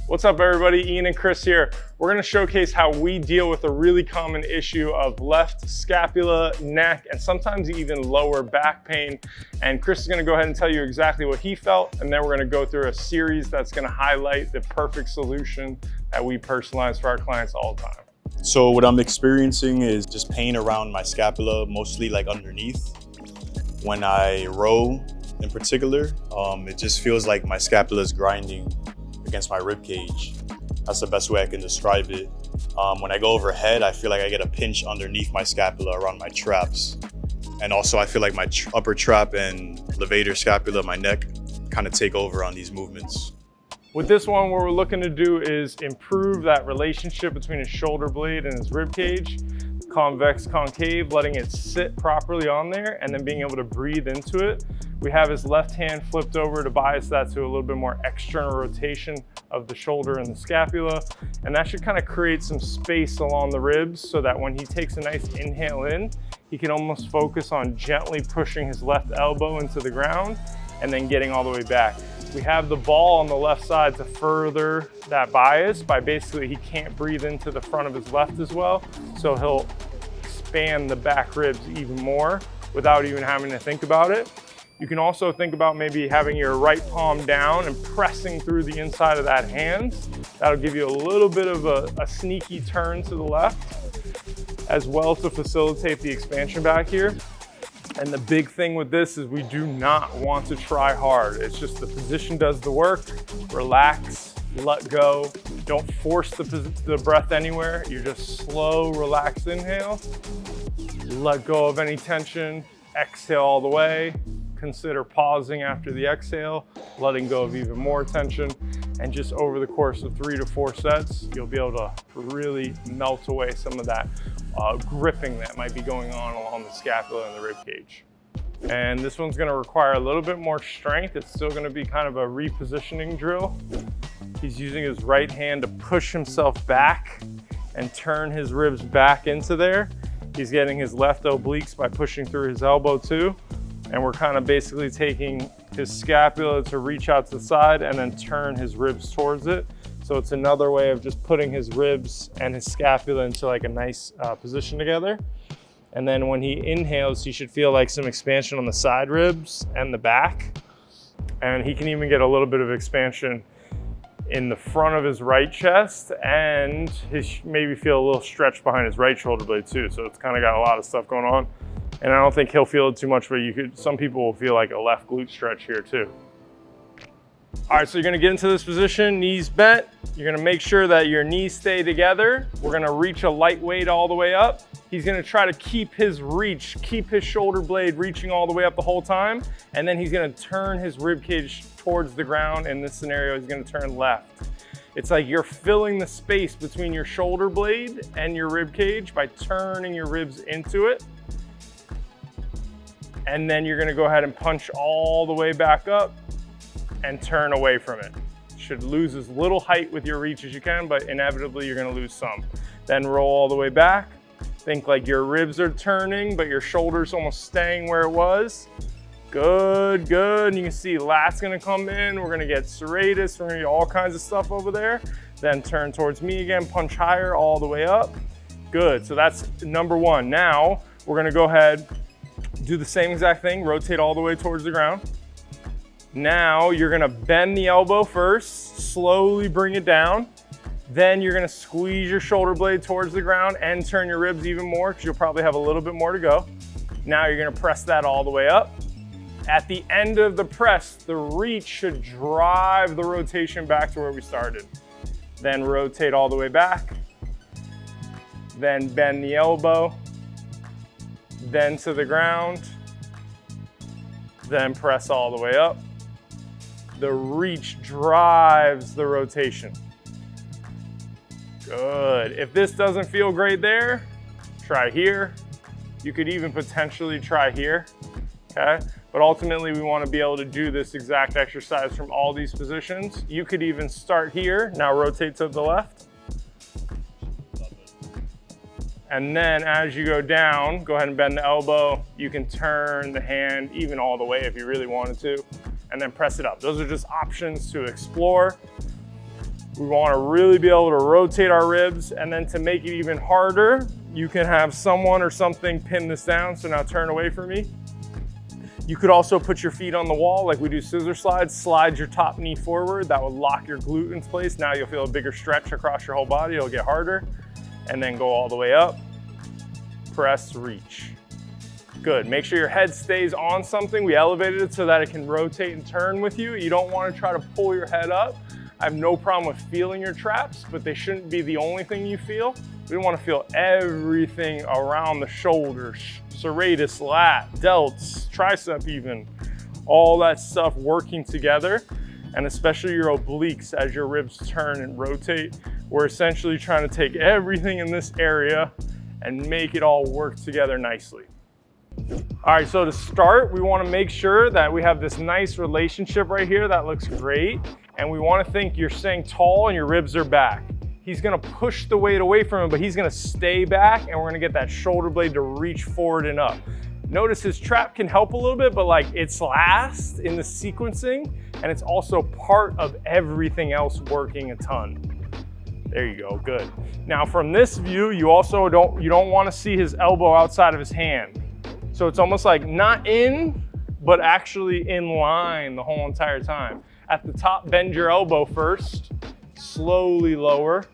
What's up everybody, Ian and Chris here. We're gonna showcase how we deal with a really common issue of left scapula, neck, and sometimes even lower back pain. And Chris is gonna go ahead and tell you exactly what he felt, and then we're gonna go through a series that's gonna highlight the perfect solution that we personalize for our clients all the time. So what I'm experiencing is just pain around my scapula, mostly like underneath. When I row in particular, it just feels like my scapula is grinding against my rib cage. That's the best way I can describe it. When I go overhead, I feel like I get a pinch underneath my scapula around my traps. And also I feel like my upper trap and levator scapula, my neck, kind of take over on these movements. With this one, what we're looking to do is improve that relationship between his shoulder blade and his rib cage, convex, concave, letting it sit properly on there, and then being able to breathe into it. We have his left hand flipped over to bias that to a little bit more external rotation of the shoulder and the scapula. And that should kind of create some space along the ribs so that when he takes a nice inhale in, he can almost focus on gently pushing his left elbow into the ground and then getting all the way back. We have the ball on the left side to further that bias by basically he can't breathe into the front of his left as well. So he'll expand the back ribs even more without even having to think about it. You can also think about maybe having your right palm down and pressing through the inside of that hand. That'll give you a little bit of a sneaky turn to the left, as well to facilitate the expansion back here. And the big thing with this is we do not want to try hard. It's just the position does the work. Relax, let go. Don't force the breath anywhere. You're just slow, relaxed inhale. Let go of any tension. Exhale all the way. Consider pausing after the exhale, letting go of even more tension. And just over the course of 3 to 4 sets, you'll be able to really melt away some of that gripping that might be going on along the scapula and the rib cage. And this one's gonna require a little bit more strength. It's still gonna be kind of a repositioning drill. He's using his right hand to push himself back and turn his ribs back into there. He's getting his left obliques by pushing through his elbow too. And we're kind of basically taking his scapula to reach out to the side and then turn his ribs towards it. So it's another way of just putting his ribs and his scapula into like a nice position together. And then when he inhales, he should feel like some expansion on the side ribs and the back. And he can even get a little bit of expansion in the front of his right chest, and maybe feel a little stretch behind his right shoulder blade too. So it's kind of got a lot of stuff going on. And I don't think he'll feel it too much, but some people will feel like a left glute stretch here too. All right, so you're gonna get into this position, knees bent. You're gonna make sure that your knees stay together. We're gonna reach a light weight all the way up. He's gonna try to keep his reach, keep his shoulder blade reaching all the way up the whole time. And then he's gonna turn his rib cage towards the ground. In this scenario, he's gonna turn left. It's like you're filling the space between your shoulder blade and your rib cage by turning your ribs into it. And then you're gonna go ahead and punch all the way back up and turn away from it. Should lose as little height with your reach as you can, but inevitably you're gonna lose some. Then roll all the way back. Think like your ribs are turning, but your shoulder's almost staying where it was. Good, good. And you can see lat's gonna come in. We're gonna get serratus. We're gonna get all kinds of stuff over there. Then turn towards me again, punch higher all the way up. Good, so that's number one. Now, we're gonna go ahead, do the same exact thing, rotate all the way towards the ground. Now you're gonna bend the elbow first, slowly bring it down. Then you're gonna squeeze your shoulder blade towards the ground and turn your ribs even more because you'll probably have a little bit more to go. Now you're gonna press that all the way up. At the end of the press, the reach should drive the rotation back to where we started. Then rotate all the way back. Then bend the elbow. Then to the ground, then press all the way up. The reach drives the rotation. Good. If this doesn't feel great there, try here. You could even potentially try here, okay? But ultimately we want to be able to do this exact exercise from all these positions. You could even start here, now rotate to the left. And then as you go down, go ahead and bend the elbow. You can turn the hand even all the way if you really wanted to, and then press it up. Those are just options to explore. We want to really be able to rotate our ribs, and then to make it even harder, you can have someone or something pin this down. So now turn away from me. You could also put your feet on the wall like we do scissor slides, slide your top knee forward. That will lock your glute in place. Now you'll feel a bigger stretch across your whole body. It'll get harder. And then go all the way up, press, reach. Good, make sure your head stays on something. We elevated it so that it can rotate and turn with you. You don't want to try to pull your head up. I have no problem with feeling your traps, but they shouldn't be the only thing you feel. We want to feel everything around the shoulders, serratus, lat, delts, tricep even, all that stuff working together, and especially your obliques as your ribs turn and rotate. We're essentially trying to take everything in this area and make it all work together nicely. All right, so to start, we want to make sure that we have this nice relationship right here that looks great. And we want to think you're staying tall and your ribs are back. He's going to push the weight away from him, but he's going to stay back, and we're going to get that shoulder blade to reach forward and up. Notice his trap can help a little bit, but like it's last in the sequencing, and it's also part of everything else working a ton. There you go, good. Now from this view, you also don't want to see his elbow outside of his hand. So it's almost like not in, but actually in line the whole entire time. At the top, bend your elbow first, slowly lower.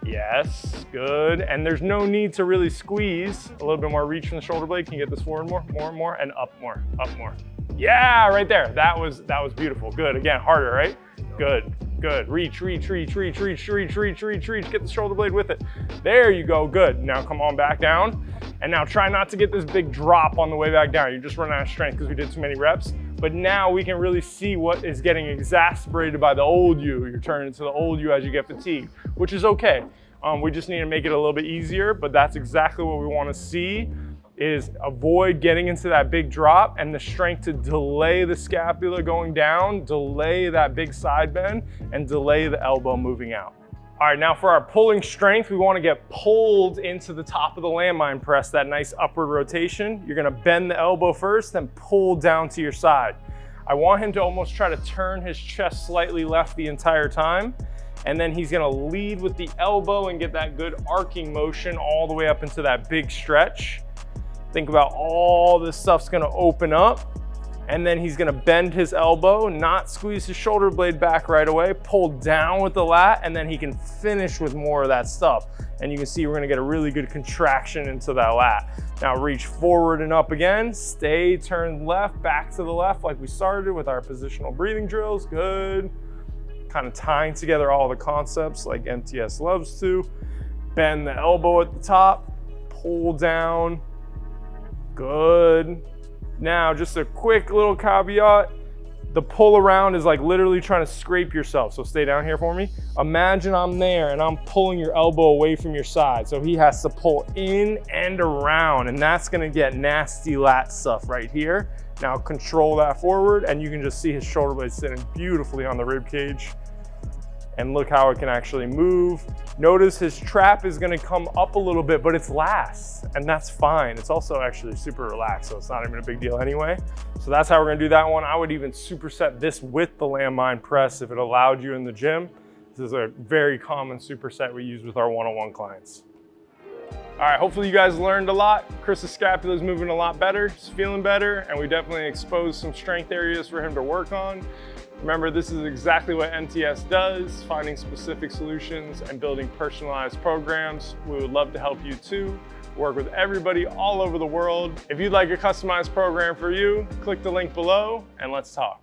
Yes, good. And there's no need to really squeeze. A little bit more reach from the shoulder blade. Can you get this forward more and more, and up more, up more. Yeah, right there. That was beautiful. Good, again, harder, right? Good, good. Reach, reach, reach, reach, reach, reach, reach, reach, reach. Get the shoulder blade with it. There you go, good. Now come on back down. And now try not to get this big drop on the way back down. You're just running out of strength because we did too many reps. But now we can really see what is getting exacerbated by the old you. You're turning to the old you as you get fatigued, which is okay. We just need to make it a little bit easier, but that's exactly what we want to see, is avoid getting into that big drop, and the strength to delay the scapula going down, delay that big side bend, and delay the elbow moving out. All right, now for our pulling strength, we want to get pulled into the top of the landmine press, that nice upward rotation. You're going to bend the elbow first, then pull down to your side. I want him to almost try to turn his chest slightly left the entire time, and then he's going to lead with the elbow and get that good arcing motion all the way up into that big stretch. Think about all this stuff's going to open up. And then he's gonna bend his elbow, not squeeze his shoulder blade back right away, pull down with the lat, and then he can finish with more of that stuff. And you can see we're gonna get a really good contraction into that lat. Now reach forward and up again, stay turned left, back to the left like we started with our positional breathing drills, good. Kind of tying together all the concepts like MTS loves to. Bend the elbow at the top, pull down, good. Now, just a quick little caveat, the pull around is like literally trying to scrape yourself. So stay down here for me. Imagine I'm there and I'm pulling your elbow away from your side. So he has to pull in and around, and that's gonna get nasty lat stuff right here. Now control that forward, and you can just see his shoulder blade sitting beautifully on the rib cage. And look how it can actually move. Notice his trap is gonna come up a little bit, but it's last, and that's fine. It's also actually super relaxed, so it's not even a big deal anyway. So that's how we're gonna do that one. I would even superset this with the landmine press if it allowed you in the gym. This is a very common superset we use with our one-on-one clients. All right, hopefully you guys learned a lot. Chris's scapula is moving a lot better, he's feeling better, and we definitely exposed some strength areas for him to work on. Remember, this is exactly what MTS does, finding specific solutions and building personalized programs. We would love to help you too. Work with everybody all over the world. If you'd like a customized program for you, click the link below and let's talk.